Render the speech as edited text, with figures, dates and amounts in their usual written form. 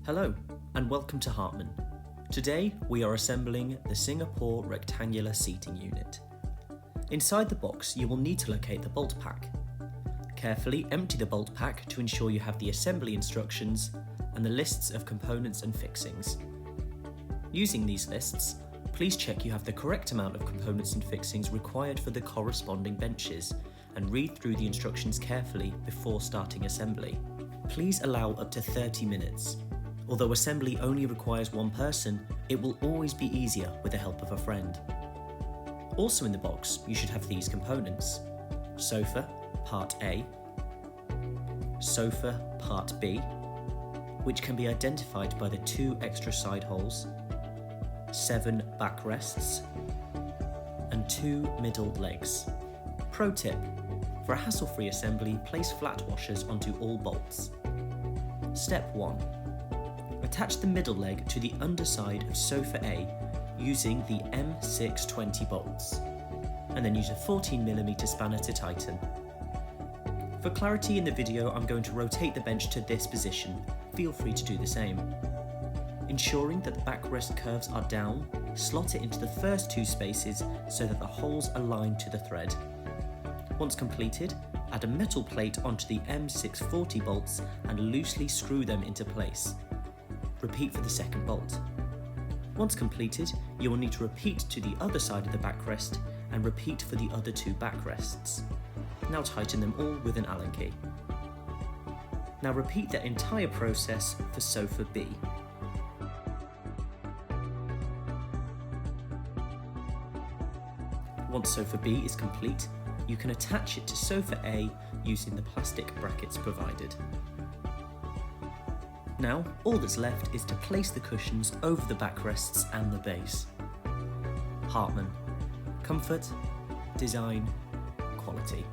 Hello, and welcome to Hartman. Today we are assembling the Singapore rectangular seating unit. Inside the box you will need to locate the bolt pack. Carefully empty the bolt pack to ensure you have the assembly instructions and the lists of components and fixings. Using these lists, please check you have the correct amount of components and fixings required for the corresponding benches and read through the instructions carefully before starting assembly. Please allow up to 30 minutes. Although assembly only requires one person, it will always be easier with the help of a friend. Also in the box, you should have these components: sofa, part A, sofa, part B, which can be identified by the 2 extra side holes, 7 backrests, and 2 middle legs. Pro tip: for a hassle-free assembly, place flat washers onto all bolts. Step 1. Attach the middle leg to the underside of sofa A using the M620 bolts, and then use a 14mm spanner to tighten. For clarity in the video, I'm going to rotate the bench to this position. Feel free to do the same. Ensuring that the backrest curves are down, slot it into the first 2 spaces so that the holes align to the thread. Once completed, add a metal plate onto the M640 bolts and loosely screw them into place. Repeat for the second bolt. Once completed, you will need to repeat to the other side of the backrest and repeat for the other 2 backrests. Now tighten them all with an Allen key. Now repeat the entire process for sofa B. Once sofa B is complete, you can attach it to sofa A using the plastic brackets provided. Now, all that's left is to place the cushions over the backrests and the base. Hartman. Comfort, design, quality.